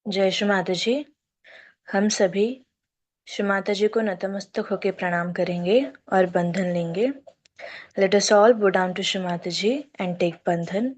जय श्री माता जी। हम सभी श्री माता जी को नतमस्तक होकर प्रणाम करेंगे और बंधन लेंगे। Let us all bow down to Shri Mata ji and take बंधन।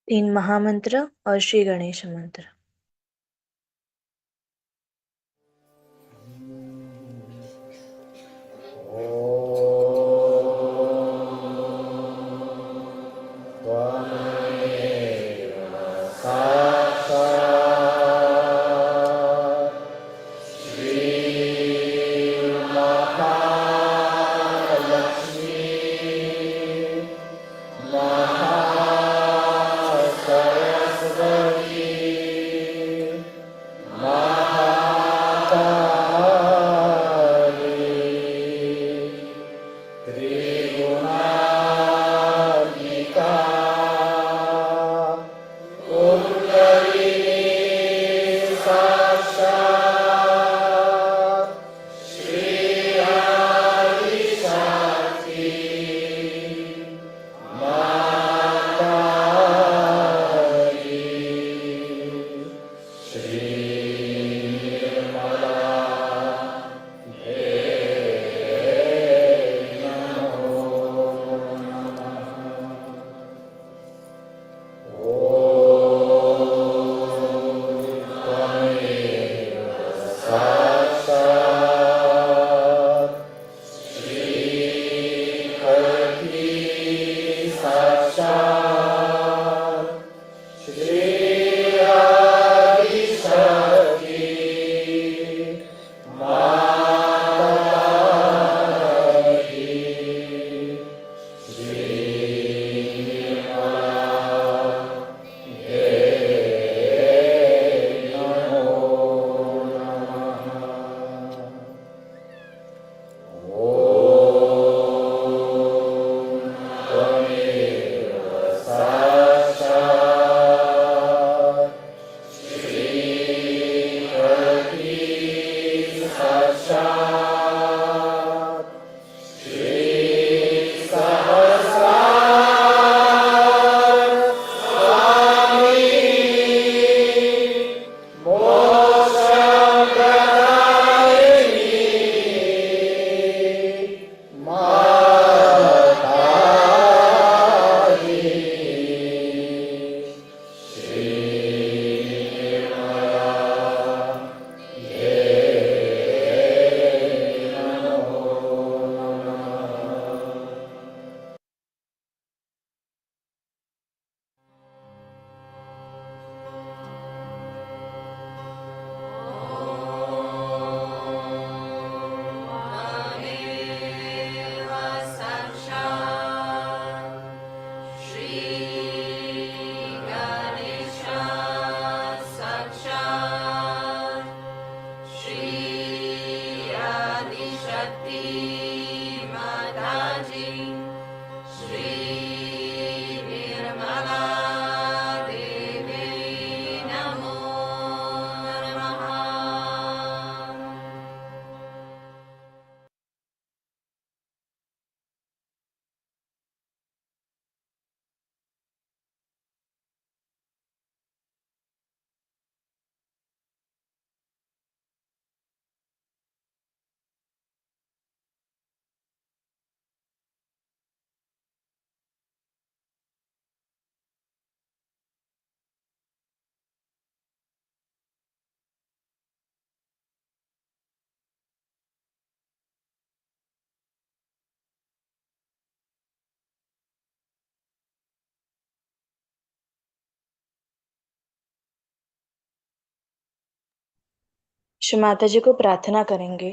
तीन महामंत्र और श्री गणेश मंत्र। श्री माता जी को प्रार्थना करेंगे।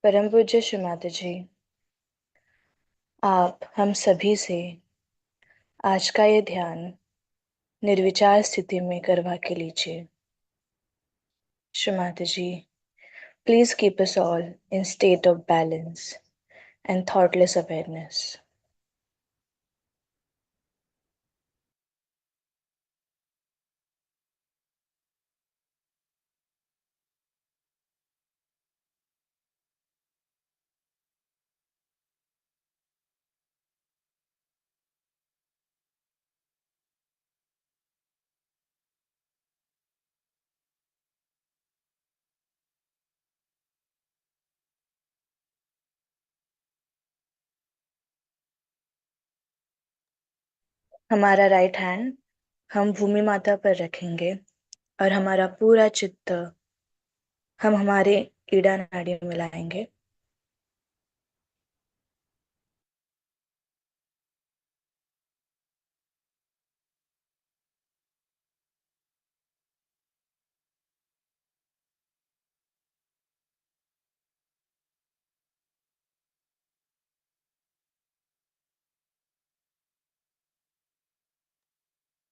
परम पूज्य श्री माता जी, आप हम सभी से आज का ये ध्यान निर्विचार स्थिति में करवा के लीजिए। श्रीमाता जी, please keep us all in state of balance and thoughtless awareness. हमारा राइट हैंड हम भूमि माता पर रखेंगे और हमारा पूरा चित्त हम हमारे ईड़ा नाड़ी में लाएंगे।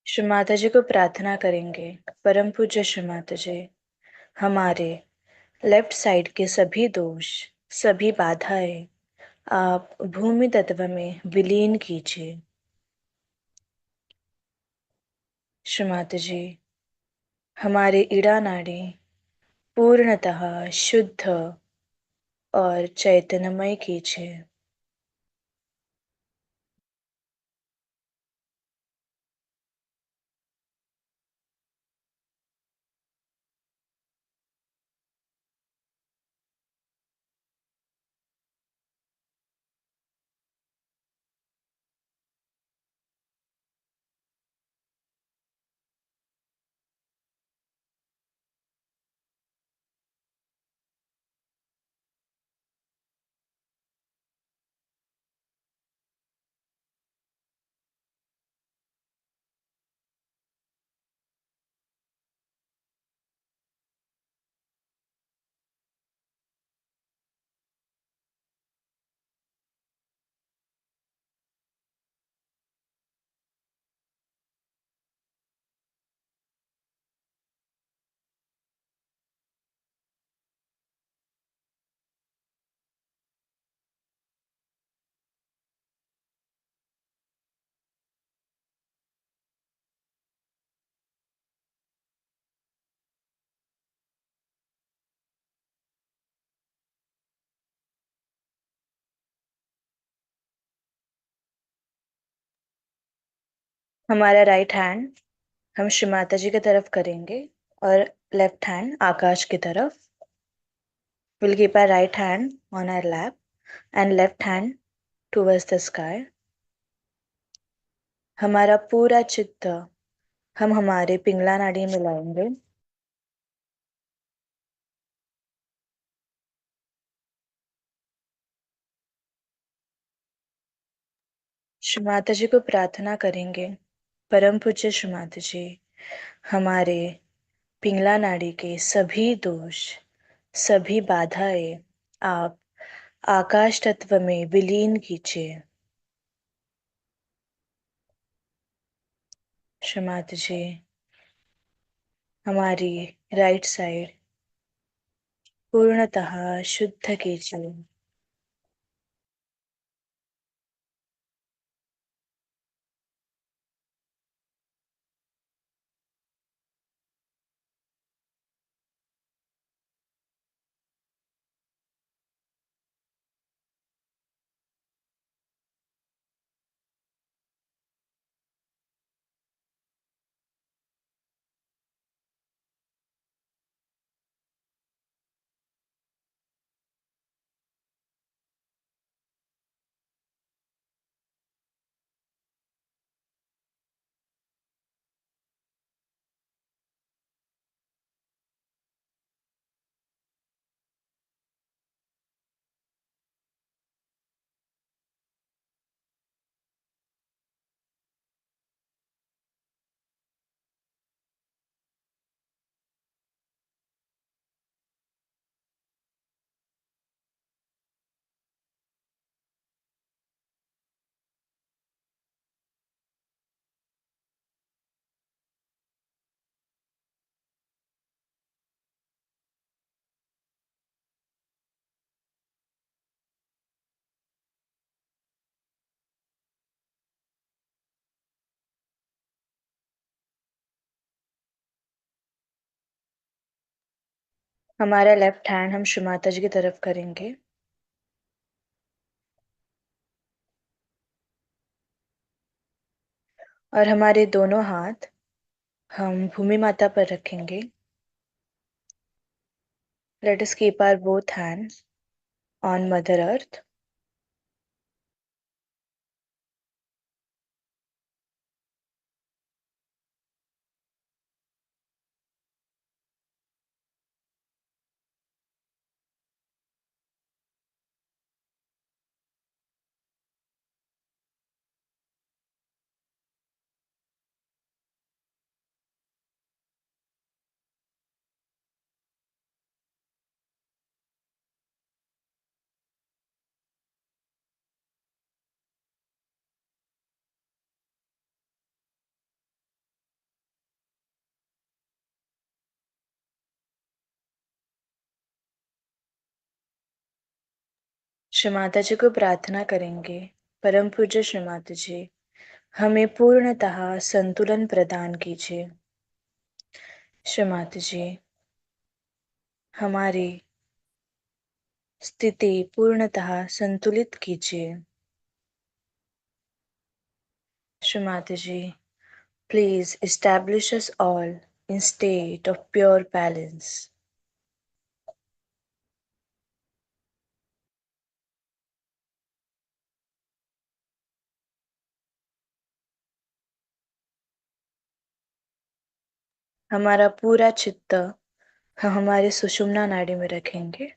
श्री माता जी को प्रार्थना करेंगे, परम पूज्य श्री माता जी, हमारे लेफ्ट साइड के सभी दोष, सभी बाधाएं आप भूमि तत्व में विलीन कीजिए। श्री माता जी, हमारे ईड़ा नाड़ी पूर्णतः शुद्ध और चैतन्यमय कीजिए। हमारा राइट हैंड हम श्री माता जी की तरफ करेंगे और लेफ्ट हैंड आकाश की तरफ। We'll keep our right hand on our lap and left hand towards the sky. हमारा पूरा चित्त हम हमारे पिंगला नाड़ी में लाएंगे। श्री माता जी को प्रार्थना करेंगे, परम पूज्य श्री माता जी, हमारे पिंगला नाड़ी के सभी दोष, सभी बाधाएं आप आकाश तत्व में विलीन कीजिए। श्री माता जी, हमारी राइट साइड पूर्णतः शुद्ध कीजिए। हमारा लेफ्ट हैंड हम श्री माता जी की तरफ करेंगे और हमारे दोनों हाथ हम भूमि माता पर रखेंगे. Let us keep our both hands on Mother Earth. Shri Mata जी को प्रार्थना करेंगे. परम पूज्य श्री माता जी, हमें पूर्णतः संतुलन प्रदान कीजिए. श्री माता जी, हमारी स्थिति पूर्णतः संतुलित कीजिए. श्री माता जी, please establish us all in state of pure balance. हमारा पूरा चित्त हम हमारे सुषुम्ना नाड़ी में रखेंगे.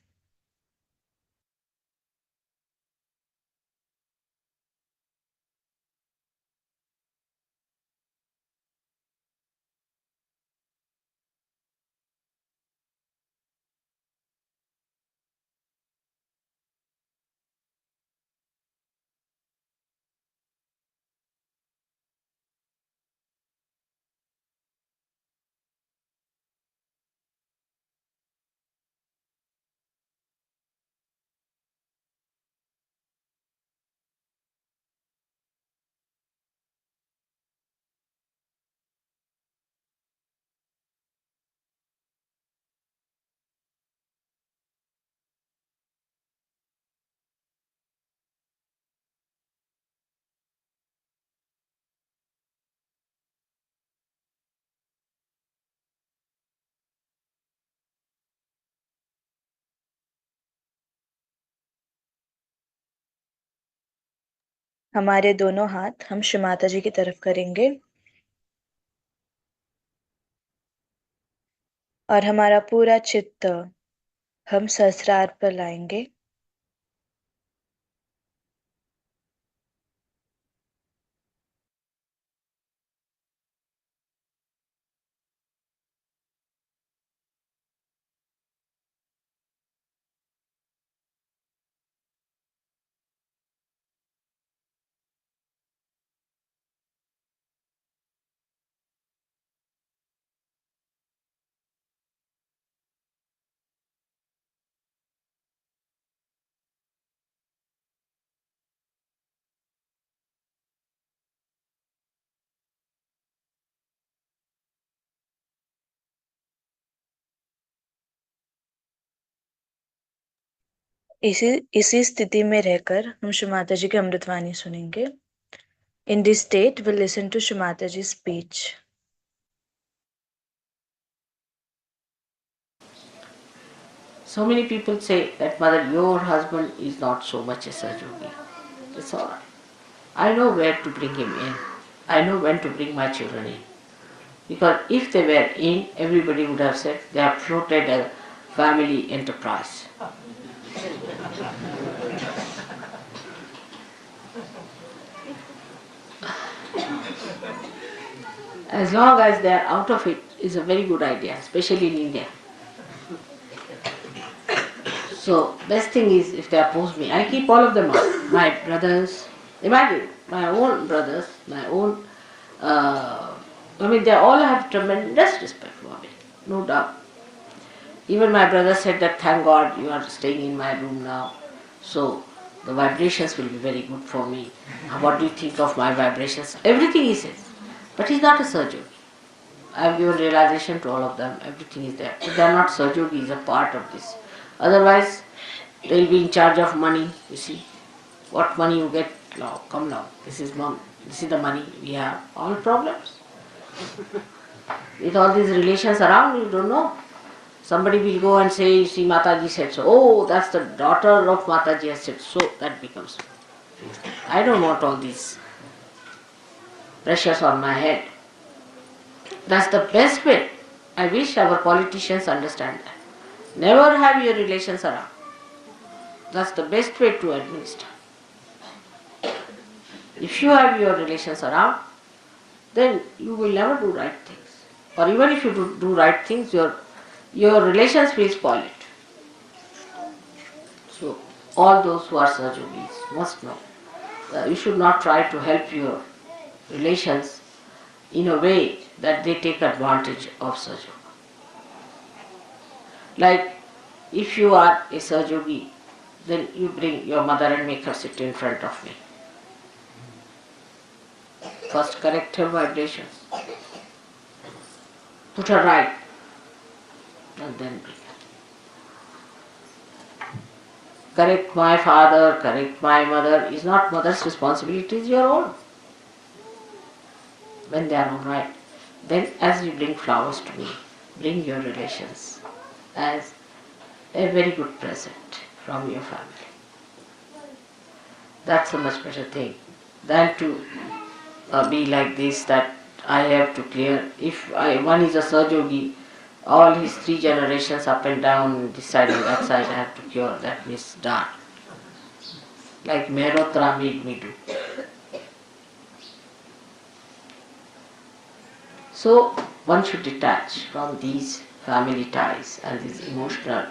हमारे दोनों हाथ हम श्री माता जी की तरफ करेंगे और हमारा पूरा चित्त हम सहस्रार पर लाएंगे. इसी स्थिति में रहकर हम श्री माता जी की अमृतवाणी सुनेंगे. In this state, we'll listen to Shri Mataji's speech. So many people say that, Mother, your husband is not so much a Sahaja. It's all right. I know where to bring him in. I know when to bring my children in. Because if they were in, everybody would have said they have floated a family enterprise. As long as they are out of it is a very good idea, especially in India. So best thing is if they oppose me, I keep all of them out. My brothers, imagine, my own brothers, my own, they all have tremendous respect for me, no doubt. Even my brother said that thank God you are staying in my room now, so the vibrations will be very good for me. What do you think of my vibrations? Everything he says. But he's not a surgeon. I have given realization to all of them. Everything is there. If they are not Sahajogi, is a part of this. Otherwise, they will be in charge of money. You see, what money you get now? Come now. This is mom. This is the money we have. All problems. With all these relations around, you don't know. Somebody will go and say, see, Mataji said so. Oh, that's the daughter of Mataji has said so. That becomes. I don't want all these pressures on my head. That's the best way. I wish our politicians understand that. Never have your relations around. That's the best way to administer. If you have your relations around, then you will never do right things. Or even if you do right things, your relations will spoil it. So, all those who are Sahajogis must know that you should not try to help your relations in a way that they take advantage of Sahajoga. Like, if you are a Sahajogi, then you bring your mother and make her sit in front of me. First correct her vibrations. Put her right. And then bring her. Correct my father, correct my mother is not mother's responsibility, it is your own. When they are all right, then as you bring flowers to me, bring your relations as a very good present from your family. That's a much better thing than to be like this, that I have to clear. If one is a Sahajogi, all his 3 generations up and down, this side and that side, I have to cure. That means done. Like Mehrotra made me do. So one should detach from these family ties and these emotional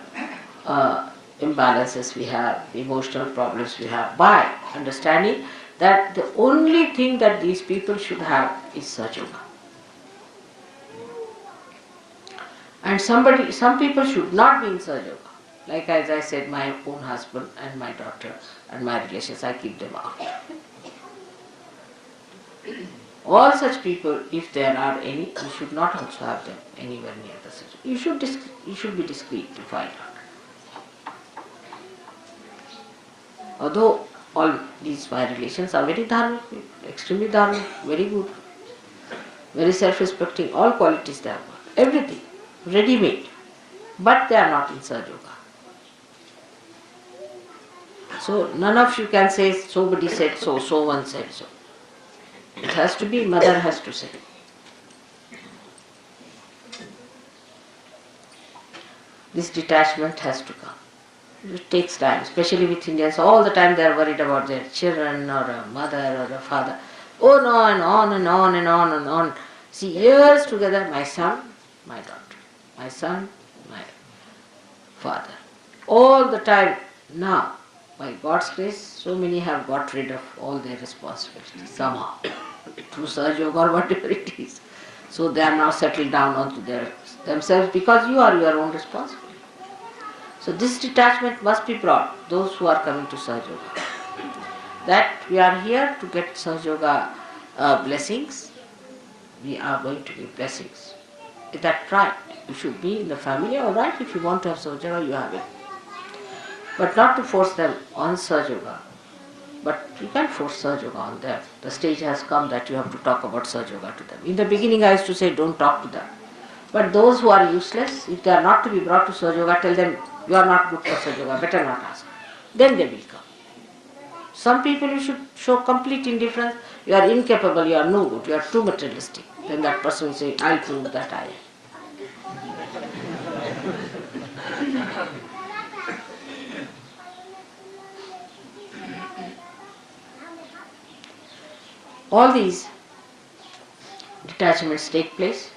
imbalances we have, the emotional problems we have, by understanding that the only thing that these people should have is Sahajoga. And some people should not be in Sahajoga. Like as I said, my own husband and my daughter and my relations, I keep them out. All such people, if there are any, you should not also have them anywhere near the Sahajoga. You should be discreet to find out. Although all these my relations are very dharmic, extremely dharmic, very good, very self-respecting, all qualities they have got, everything, ready-made, but they are not in Sahajoga. So none of you can say, somebody said so, so one said so. It has to be, mother has to say. This detachment has to come. It takes time, especially with Indians. All the time they are worried about their children or a mother or a father. Oh no, and on and on and on and on. See, years together, my son, my daughter. My son, my father. All the time now, by God's grace, so many have got rid of all their responsibilities somehow, through Sahajoga or whatever it is. So they are now settled down onto themselves, because you are your own responsibility. So this detachment must be brought, those who are coming to Sahajoga. That we are here to get Sahajoga blessings, we are going to give blessings. Is that right? You should be in the family, alright, if you want to have Sahajoga, you have it. But not to force them on Sahajoga. But you can't force Sahajoga on them. The stage has come that you have to talk about Sahajoga to them. In the beginning I used to say, don't talk to them. But those who are useless, if they are not to be brought to Sahajoga, tell them, you are not good for Sahajoga, better not ask. Then they will come. Some people you should show complete indifference. You are incapable, you are no good, you are too materialistic. Then that person will say, I'll prove that I am. All these detachments take place,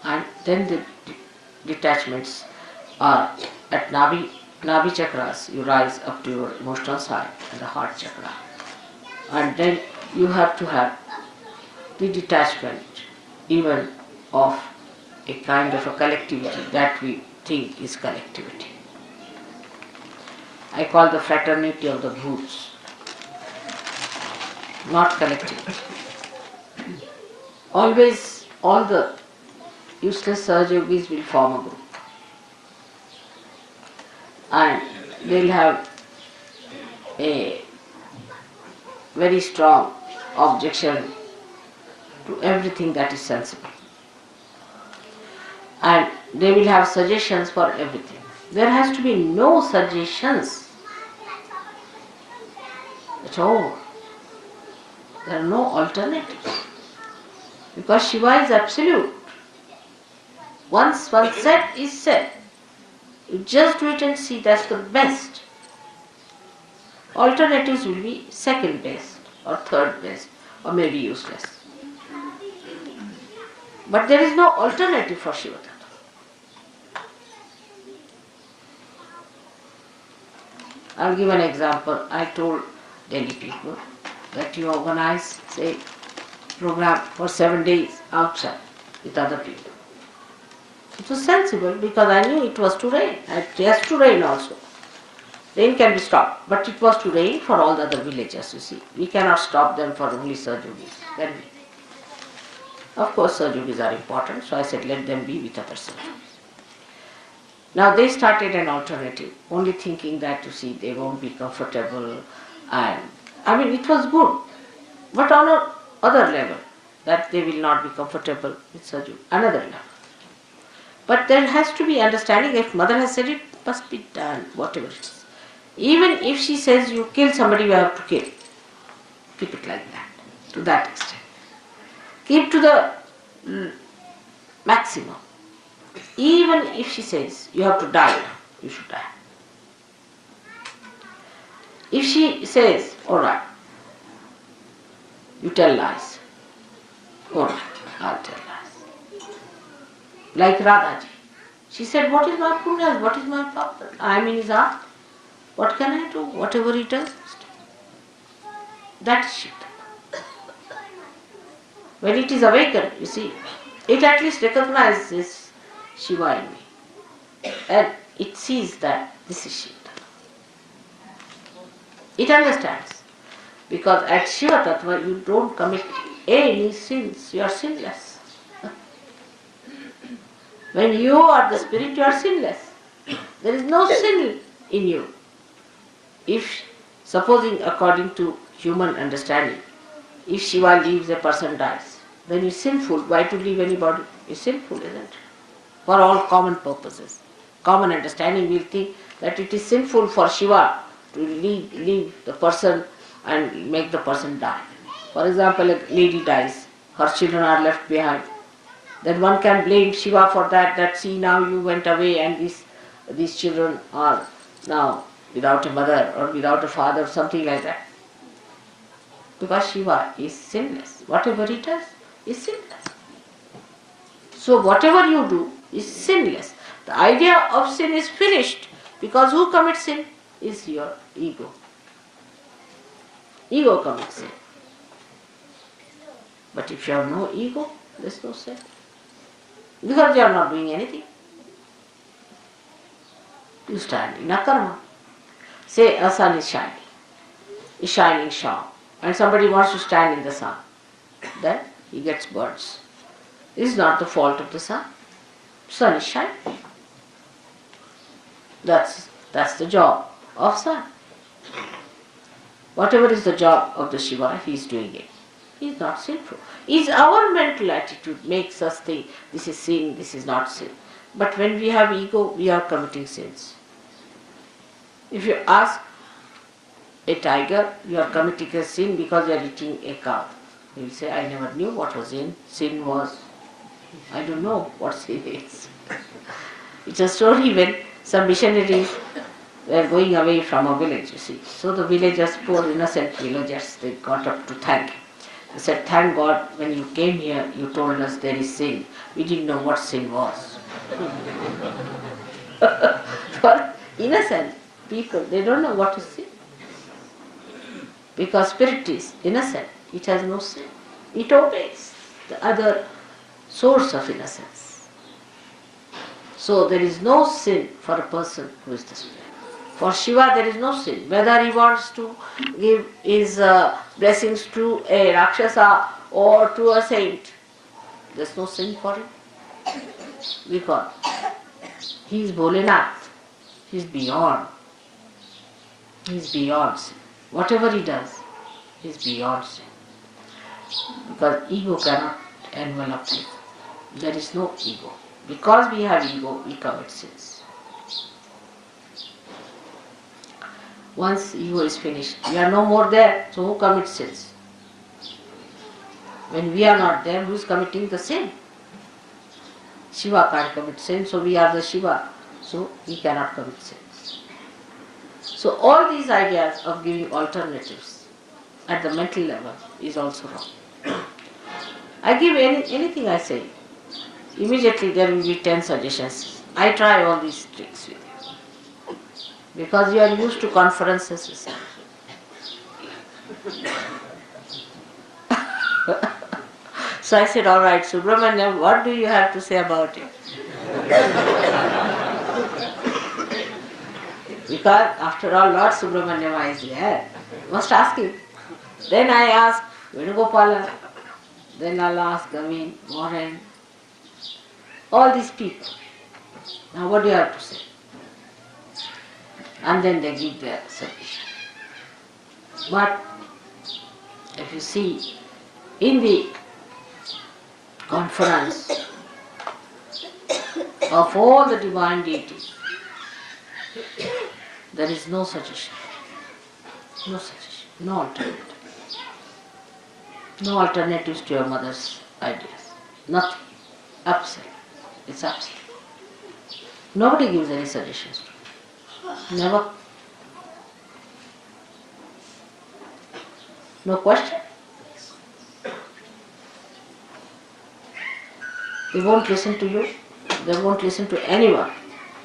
and then the detachments are at Navi chakras. You rise up to your emotional side and the heart chakra, and then you have to have the detachment even of a kind of a collectivity that we think is collectivity. I call the fraternity of the bhoots, not collectivity. Always all the useless Sahajogis will form a group. And they'll have a very strong objection to everything that is sensible. And they will have suggestions for everything. There has to be no suggestions at all. There are no alternatives. Because Shiva is absolute. Once one said is said. You just do it and see, that's the best. Alternatives will be second best or third best or maybe useless. But there is no alternative for Shiva Tattva. I'll give an example. I told Delhi people that you organize, say, program for 7 days outside with other people. It was sensible because I knew it was to rain. It has to rain also. Rain can be stopped, but it was to rain for all the other villages, you see. We cannot stop them for only Sahajogis, can we? Of course, Sahajogis are important, so I said let them be with other Sahajogis. Now they started an alternative, only thinking that, you see, they won't be comfortable. And I mean, it was good, but on another level, that they will not be comfortable with Sahaja, another level. But there has to be understanding. If mother has said it, must be done, whatever it is. Even if she says you kill somebody, you have to kill. Keep it like that, to that extent. Keep to the maximum. Even if she says you have to die, you should die. If she says, alright, you tell lies, alright, I'll tell lies. Like Radhaji. She said, what is my punya? What is my papa? I am in his heart. What can I do? Whatever he does. That is Shiva. When it is awakened, you see, it at least recognizes Shiva in me. And it sees that this is Shiva. It understands. Because at Shiva Tattva you don't commit any sins, you are sinless. When you are the spirit, you are sinless. There is no sin in you. If, supposing according to human understanding, if Shiva leaves, a person dies, then it's sinful. Why to leave anybody? It's sinful, isn't it? For all common purposes. Common understanding will think that it is sinful for Shiva to leave the person and make the person die. For example, a lady dies, her children are left behind. Then one can blame Shiva for that see now you went away and these children are now without a mother or without a father, something like that. Because Shiva is sinless. Whatever he does is sinless. So whatever you do is sinless. The idea of sin is finished because who commits sin is your ego. Ego commits sin. But if you have no ego, there is no sin. Because you are not doing anything. You stand in a karma. Say a sun is shining sharp, and somebody wants to stand in the sun. Then he gets burns. This is not the fault of the sun. Sun is shining. That's the job of sun. Whatever is the job of the Shiva, he is doing it. He is not sinful. It's our mental attitude makes us think this is sin, this is not sin. But when we have ego, we are committing sins. If you ask a tiger, you are committing a sin because you are eating a cow. He will say, I never knew what was sin. Sin was, I don't know what sin is. It's a story when some missionaries were going away from a village, you see. So the villagers, poor innocent villagers, they got up to thank him. They said, thank God when you came here, you told us there is sin. We didn't know what sin was. For innocent people, they don't know what is sin. Because spirit is innocent, it has no sin. It obeys the other source of innocence. So there is no sin for a person who is the spirit. For Shiva there is no sin. Whether he wants to give his blessings to a Rakshasa or to a saint, there is no sin for him. Because he is Bholenath. He is beyond. He is beyond sin. Whatever he does, he is beyond sin. Because ego cannot envelop him. There is no ego. Because we have ego, we commit sins. Once ego is finished, we are no more there, so who commits sins? When we are not there, who is committing the sin? Shiva can't commit sin, so we are the Shiva, so he cannot commit sins. So all these ideas of giving alternatives at the mental level is also wrong. I give anything I say, immediately there will be 10 suggestions. I try all these tricks with you. Because you are used to conferences. So I said, all right, Subramanyam, what do you have to say about it? Because after all, Lord Subramanyam is there. Must ask him. Then I ask Venugopala. Then I'll ask Gavin, Warren, all these people. Now what do you have to say? And then they give their submission. But if you see, in the conference of all the divine deities, there is no suggestion. No suggestion. No alternative. No alternatives to your mother's ideas. Nothing. Absolute. It's absolute. Nobody gives any suggestions to you. Never. No question. They won't listen to you. They won't listen to anyone.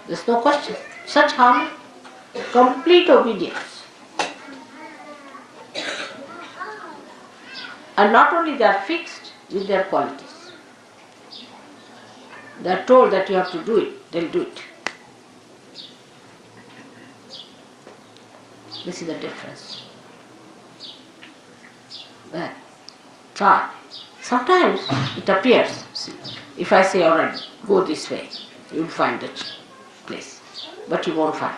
There's no question. Such harmony. Complete obedience. And not only they are fixed with their qualities. They are told that you have to do it. They'll do it. This is the difference. Well, try. Sometimes it appears. See, if I say, all right, go this way, you'll find the place. But you won't find.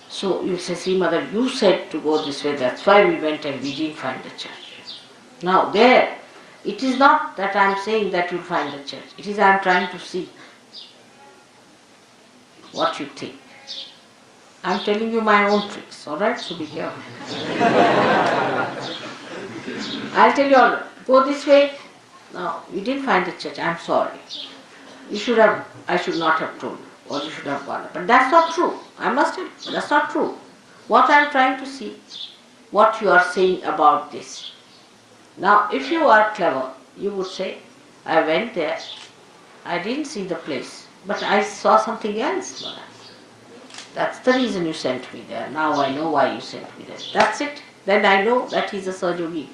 So you say, see mother, you said to go this way, that's why we went and we didn't find the church. Now there, it is not that I am saying that you'll find the church. It is I am trying to see what you think. I am telling you my own tricks, alright? So be careful. I'll tell you, all right, go this way. No, you didn't find the church, I am sorry. I should not have told you, or you should have gone. But that's not true. I must tell you, that's not true. What I am trying to see, what you are saying about this. Now, if you are clever, you would say, I went there, I didn't see the place, but I saw something else, Mother. That's the reason you sent me there. Now I know why you sent me there. That's it. Then I know that he's a Sahaja.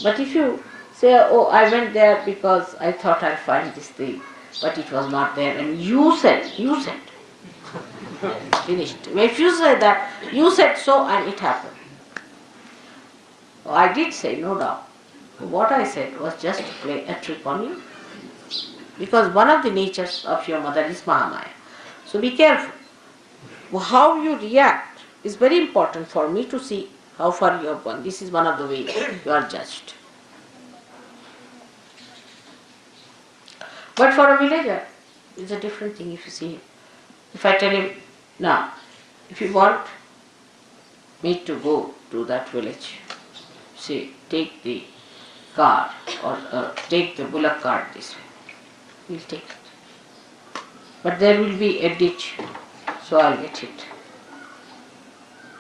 But if you say, oh, I went there because I thought I'd find this thing, but it was not there, and you said, finished. If you say that, you said so and it happened. Oh, I did say, no doubt. What I said was just to play a trick on you. Because one of the natures of your mother is Mahamaya. So be careful. How you react is very important for me to see how far you have gone. This is one of the ways you are judged. But for a villager, it's a different thing if you see him. If I tell him, now, if you want me to go to that village, say, take the car or take the bullock cart this way, we'll take it. But there will be a ditch, so I'll get hit.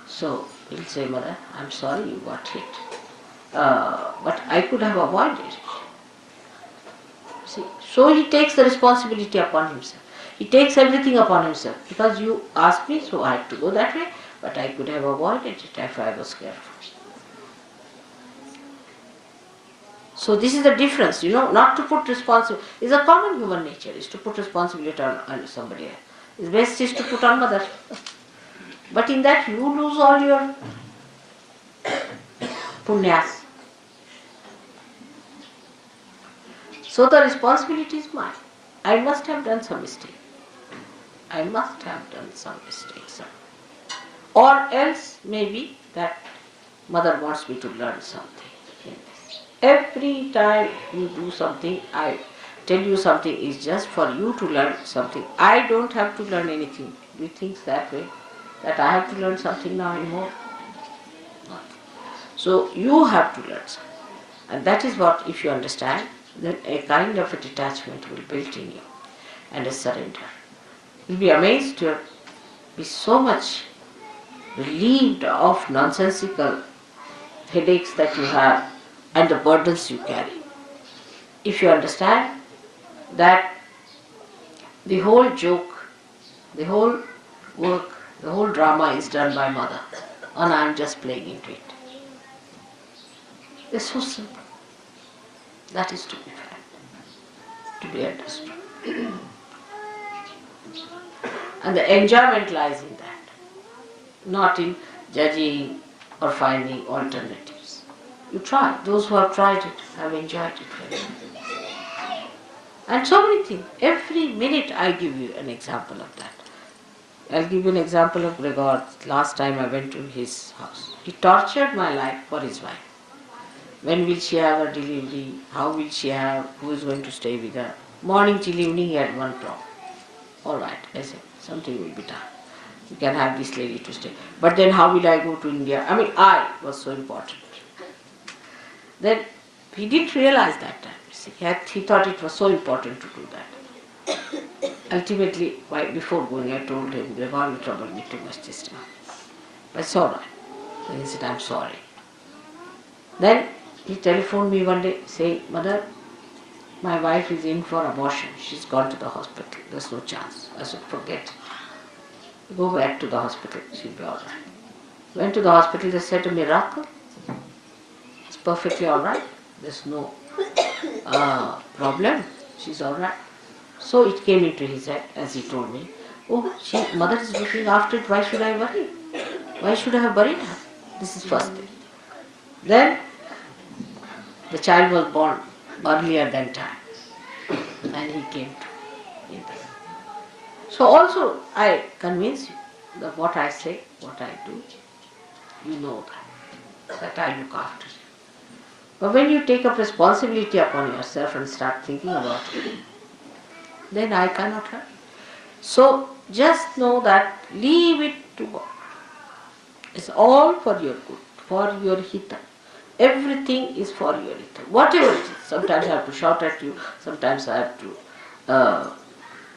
So he'll say, Mother, I'm sorry you got hit, but I could have avoided it. See, so he takes the responsibility upon himself. He takes everything upon himself. Because you asked me, so I had to go that way, but I could have avoided it if I was careful. So this is the difference, not to put responsibility. It's a common human nature, is to put responsibility on somebody else. The best is to put on mother. But in that you lose all your punyas. So the responsibility is mine. I must have done some mistake. I must have done some mistakes. Or else maybe that mother wants me to learn something in this. Every time you do something, I tell you something is just for you to learn something. I don't have to learn anything. Do you think that way? That I have to learn something now anymore? Not. So you have to learn something. And that is what, if you understand, then a kind of a detachment will build in you and a surrender. You'll be amazed, you'll be so much relieved of nonsensical headaches that you have and the burdens you carry. If you understand that the whole joke, the whole work, the whole drama is done by mother and I am just playing into it. It's so simple. That is to be felt, to be understood. And the enjoyment lies in that, not in judging or finding alternatives. You try. Those who have tried it have enjoyed it very much. And so many things. Every minute I give you an example of that. I'll give you an example of Gregor. Last time I went to his house. He tortured my life for his wife. When will she have her delivery? How will she have? Who is going to stay with her? Morning till evening he had one problem. All right, I said, something will be done. You can have this lady to stay. But then how will I go to India? I mean, I was so important. Then he didn't realize that time. See, he thought it was so important to do that. Ultimately, before going, I told him, Gregor, you troubled me too much this time. I said, all right. Then he said, I'm sorry. Then he telephoned me one day saying, Mother, my wife is in for abortion. She's gone to the hospital. There's no chance. I said, forget it. Go back to the hospital. She'll be all right. Went to the hospital. They said a miracle. It's perfectly all right. There's no problem. She's all right. So it came into his head, as he told me, oh, mother is looking after it. Why should I worry? Why should I have buried her? This is first thing. Then the child was born earlier than time, and he came to India. So also I convince you that what I say, what I do, you know that I look after you. But when you take up responsibility upon yourself and start thinking about it, then I cannot help. So just know that leave it to God. It's all for your good, for your hita. Everything is for your hita. Whatever it is. Sometimes I have to shout at you, sometimes I have to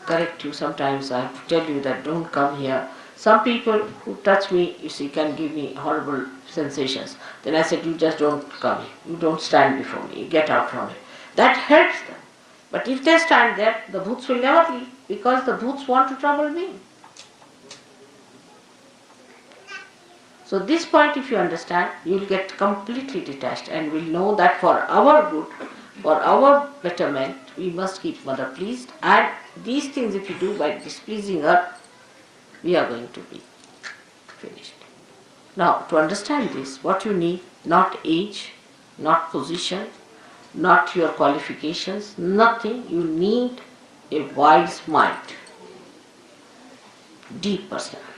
correct you, sometimes I have to tell you that don't come here. Some people who touch me, you see, can give me horrible sensations. Then I said, you just don't come here. You don't stand before me. You get out from it. That helps them. But if they stand there, the bhoots will never leave, because the bhoots want to trouble me. So this point, if you understand, you will get completely detached and will know that for our good, for our betterment, we must keep mother pleased, and these things if you do by displeasing her, we are going to be finished. Now, to understand this, what you need, not age, not position, not your qualifications, nothing. You need a wise mind, deep personality.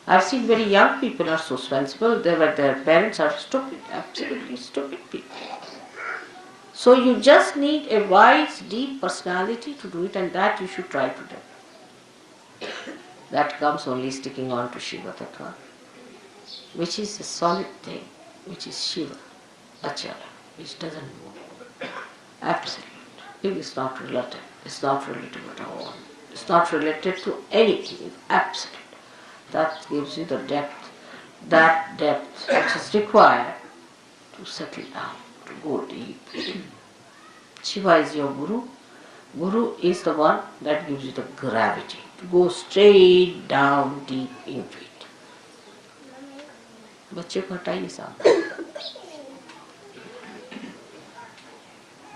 I've seen very young people are so sensible, their parents are stupid, absolutely stupid people. So you just need a wise, deep personality to do it, and that you should try to do. That comes only sticking on to Shiva Tattva, which is a solid thing, which is Shiva, Achala, which doesn't move. Absolute. It is not relative. It's not relative at all. It's not related to anything. It's absolute. That gives you the depth, that depth which is required to settle down, to go deep. Shiva is your Guru. Guru is the one that gives you the gravity, to go straight down deep into it. बच्चे को हटाइए सामने.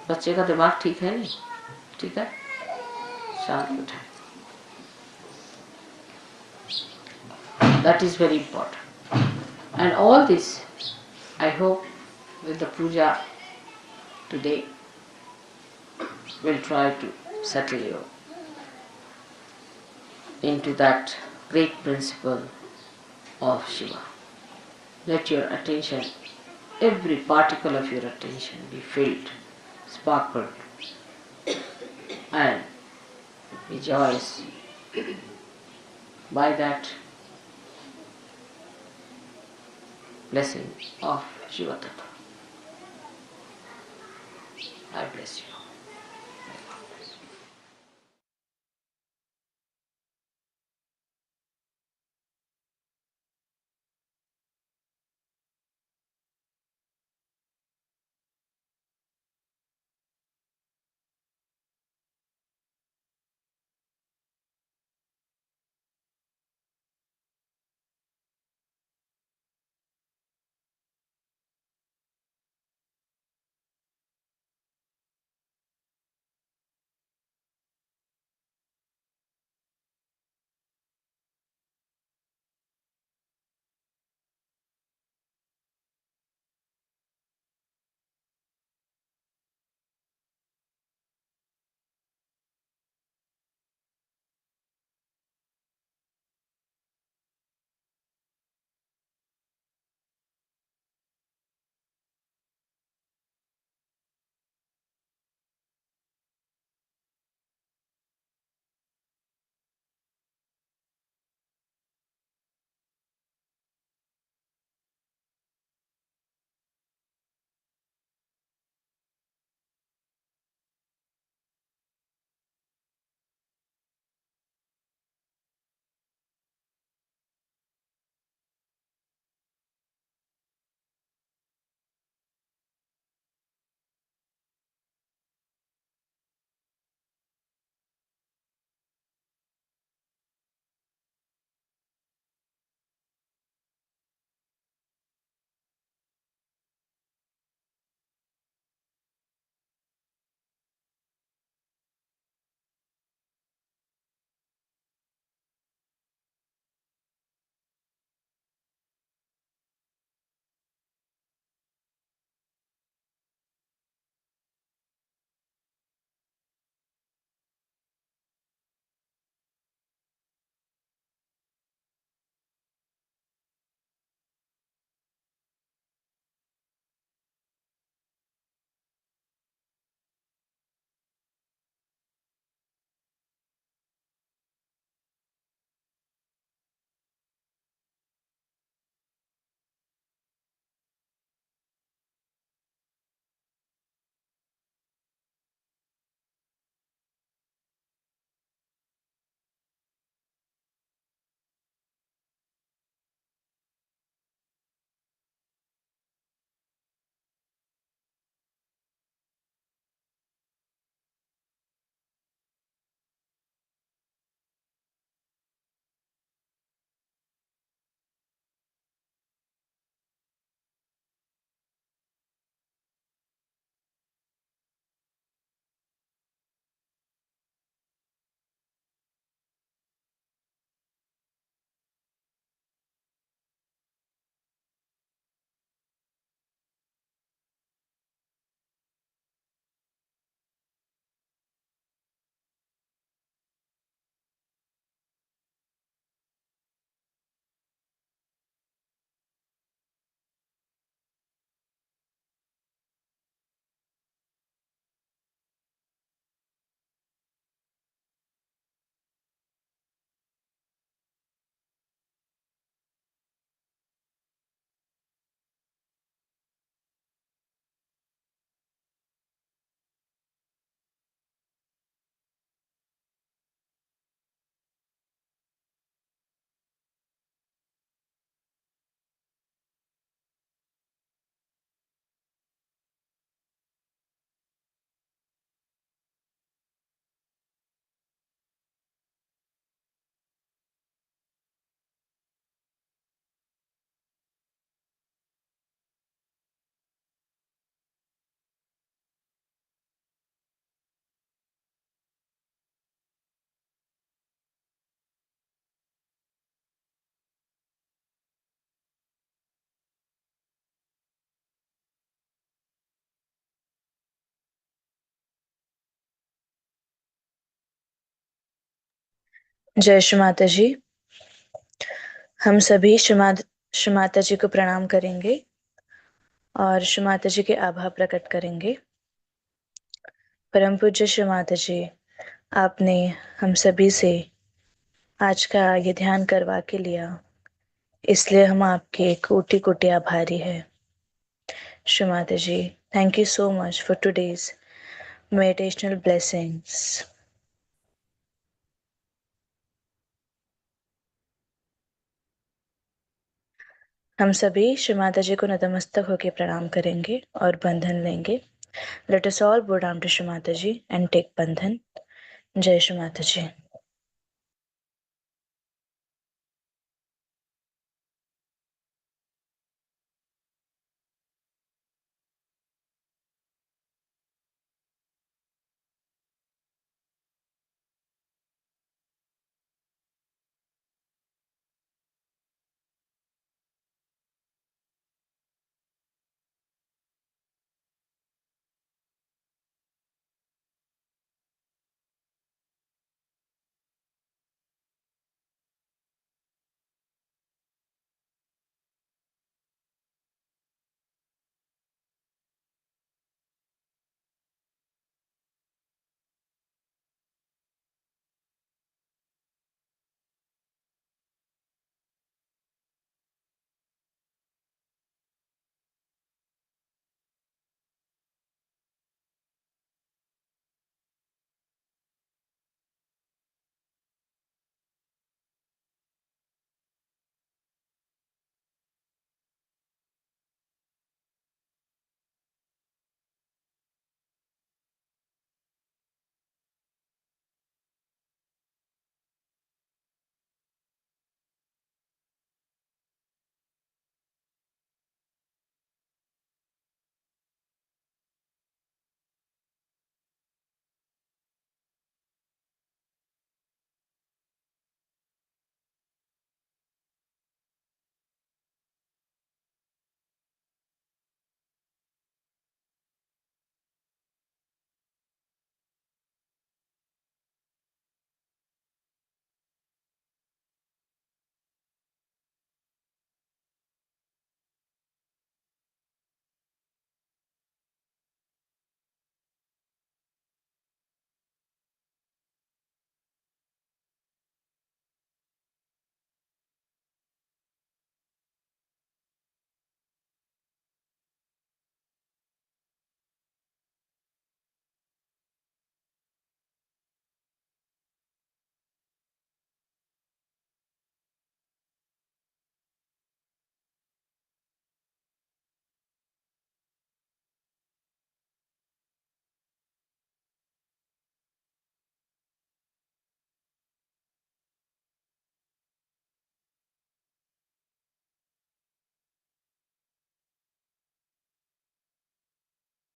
बच्चे का दिमाग ठीक है नहीं? ठीक है? शांत बैठाइए. That is very important. And all this, I hope, with the puja today, will try to settle you into that great principle of Shiva. Let your attention, every particle of your attention be filled, sparkled, and rejoice by that blessing of Shiva Tattva. I bless you. जय श्री माता जी। हम सभी श्री माता जी को प्रणाम करेंगे और श्री माता जी के आभार प्रकट करेंगे। परम पूज्य श्री माता जी, आपने हम सभी से आज का ये ध्यान करवा के लिया, इसलिए हम आपके कोटि कोटि आभारी हैं। Shri Mata ji, thank you so much for today's meditational blessings. हम सभी श्री माता जी को नतमस्तक होकर प्रणाम करेंगे और बंधन लेंगे। Let us all bow down to Shri Mataji and take bandhan. Jai Shri Mataji.